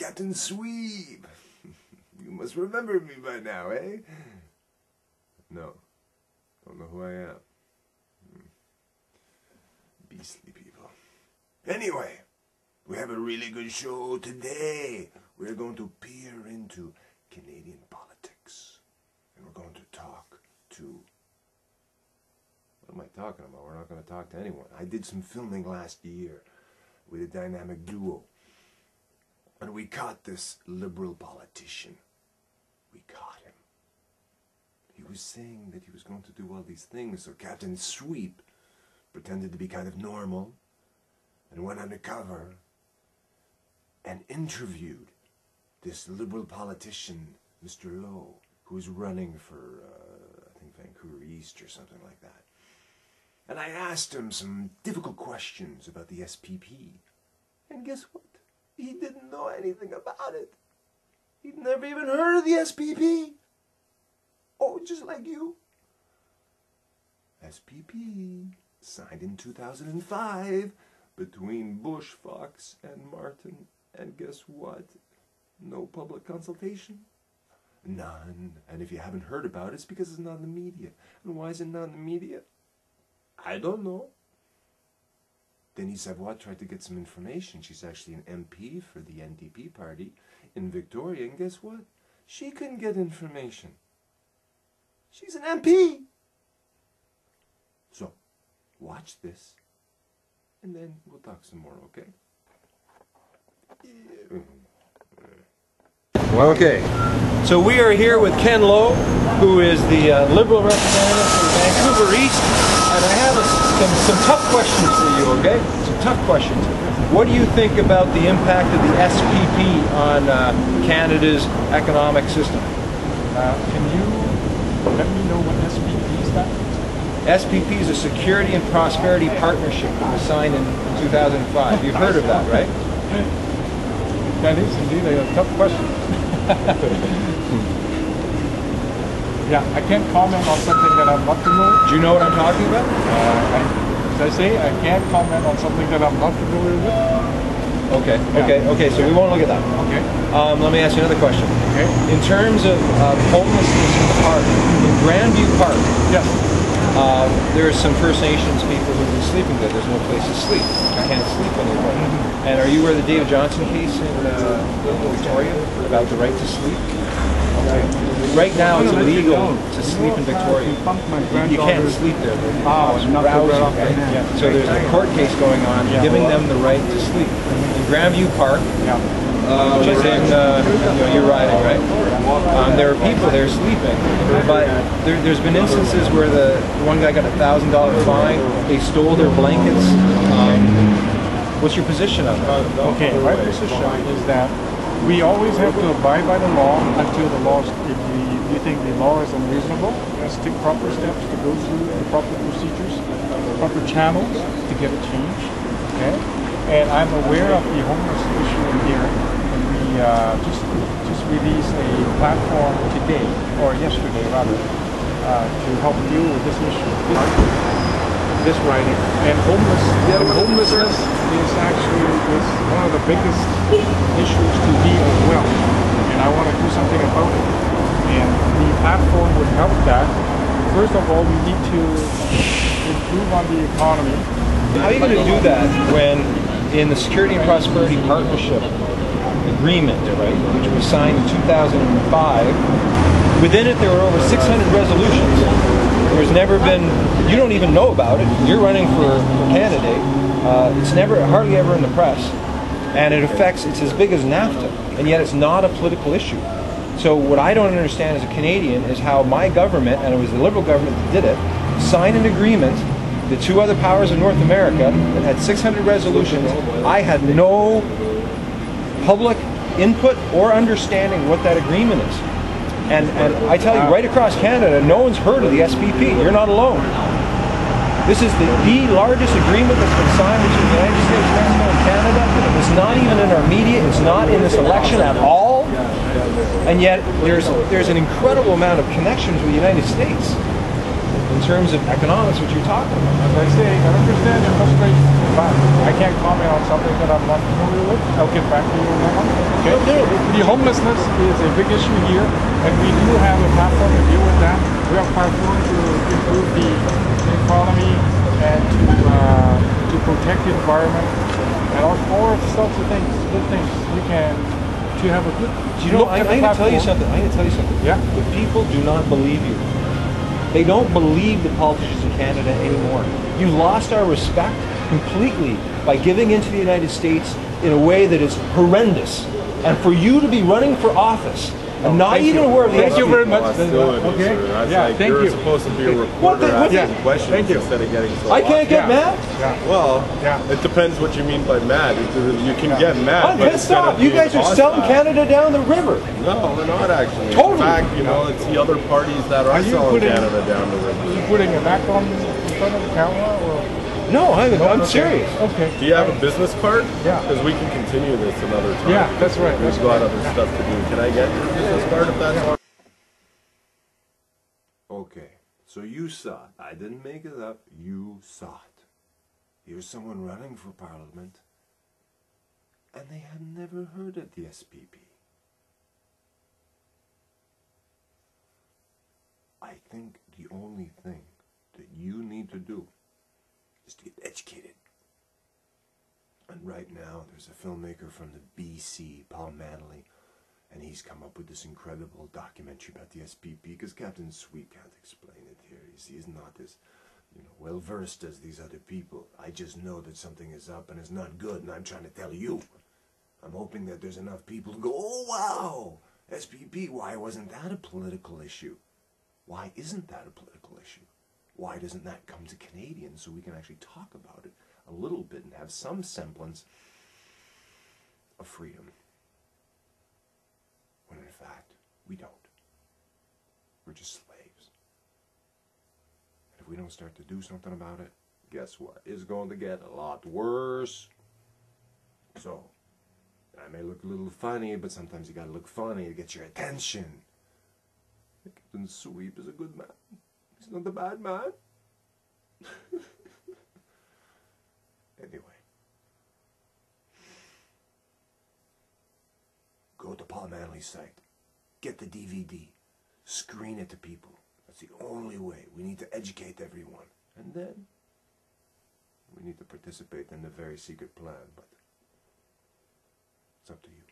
Captain Sweep. You must remember me by now, eh? No. Don't know who I am. Beastly people. Anyway, we have a really good show today. We're going to peer into Canadian politics. And we're going to talk to... What am I talking about? We're not going to talk to anyone. I did some filming last year with a dynamic duo. And we caught this liberal politician. We caught him. He was saying that he was going to do all these things, so Captain Sweep pretended to be kind of normal and went undercover and interviewed this liberal politician, Mr. Lowe, who was running for, I think, Vancouver East or something like that. And I asked him some difficult questions about the SPP. And guess what? He didn't know anything about it. He'd never even heard of the SPP. Oh, just like you. SPP, signed in 2005 between Bush, Fox, and Martin. And guess what? No public consultation. None. And if you haven't heard about it, it's because it's not in the media. And why is it not in the media? I don't know. Denise Savoie tried to get some information. She's actually an MP for the NDP party in Victoria, and guess what? She couldn't get information. She's an MP! So, watch this, and then we'll talk some more, okay? Okay, so we are here with Ken Lowe, who is the Liberal representative for Vancouver East, and I have some tough questions for you, okay? Some tough questions. What do you think about the impact of the SPP on Canada's economic system? Can you let me know what SPP is that? SPP is a Security and Prosperity Partnership that was signed in 2005. You've heard of that, right? That is indeed a tough question. Yeah, I can't comment on something that I'm not familiar with. Do you know what I'm talking about? As I say, I can't comment on something that I'm not familiar with. Okay, okay, so we won't look at that. Okay. Let me ask you another question. Okay. In terms of homelessness in the park, in Grandview Park, yes. there are some First Nations people who've been sleeping there. There's no place to sleep. You can't sleep anywhere. And are you aware of the David Johnson case in Victoria about the right to sleep? Okay. Right now it's illegal to sleep in Victoria. You can't sleep there. It's drowsy, right? Yeah. So there's a court case going on giving them the right to sleep. In Grandview Park, which is in, you're riding, right? There are people there sleeping, but there's been instances where the one guy got a $1,000 fine. They stole their blankets. What's your position on that? Okay, my position is that we always have to abide by the law until the law, if we think the law is unreasonable, let's take proper steps to go through the proper procedures, proper channels to get it changed. Okay, and I'm aware of the homeless issue in here, and we just released a platform today, or yesterday rather, to help deal with this issue. This writing and homelessness is actually one of the biggest issues to me as well, and I want to do something about it. And the platform would help that. First of all, we need to improve on the economy. How are you going to do that when in the Security and Prosperity Partnership agreement, right, which was signed in 2005, within it there were over 600 resolutions. There's never been, you don't even know about it, you're running for candidate, it's hardly ever in the press, and it affects, it's as big as NAFTA, and yet it's not a political issue. So what I don't understand as a Canadian is how my government, and it was the Liberal government that did it, signed an agreement, the two other powers of North America, that had 600 resolutions. I had no public input or understanding what that agreement is. And I tell you, right across Canada, no one's heard of the SPP. You're not alone. This is the largest agreement that's been signed between the United States, Mexico, and Canada. It's not even in our media. It's not in this election at all. And yet, there's an incredible amount of connections with the United States in terms of economics, which you're talking about. As I say, I understand your frustration, but I can't comment on something that I'm not familiar with. I'll get back to you on that one. Okay? The homelessness is a big issue here, and we do have a platform to deal with that. We have a platform to improve the economy and to protect the environment and all sorts of things, good things. You can to have a good. You know, I'm going to tell you something. Yeah. The people do not believe you. They don't believe the politicians in Canada anymore. You lost our respect completely by giving into the United States in a way that is horrendous. And for you to be running for office and not even aware of the Thank you very much. Okay. Yeah, thank you're you. supposed to be a reporter asking questions instead of getting so I can't get mad. Yeah. Well, it depends what you mean by mad. You can get mad. I'm pissed off. You guys are selling Canada down the river. No, we're not actually. Totally. In fact, you know, it's the other parties that are selling Canada down the river. Are you putting a Mac on in front of the camera or? No, I'm serious. Okay. Do you have a business card? Yeah. Because we can continue this another time. Yeah, that's right. We've got other stuff to do. Can I get your business card if that's all? Okay, so you saw it. I didn't make it up. You saw it. Here's someone running for Parliament, and they had never heard of the SPP. I think the only thing that you need to do is to get educated. And right now, there's a filmmaker from the BC, Paul Manley, and he's come up with this incredible documentary about the SPP, because Captain Sweet can't explain it here. You see, he's not as, well-versed as these other people. I just know that something is up and it's not good, and I'm trying to tell you. I'm hoping that there's enough people to go, oh, wow, SPP, why wasn't that a political issue? Why isn't that a political issue? Why doesn't that come to Canadians so we can actually talk about it a little bit and have some semblance of freedom? When in fact, we don't. We're just slaves. And if we don't start to do something about it, guess what? It's going to get a lot worse. So, I may look a little funny, but sometimes you gotta look funny to get your attention. Captain Sweep is a good man. He's not a bad man. Anyway. Go to Paul Manley's site. Get the DVD. Screen it to people. That's the only way. We need to educate everyone. And then we need to participate in the very secret plan, but it's up to you.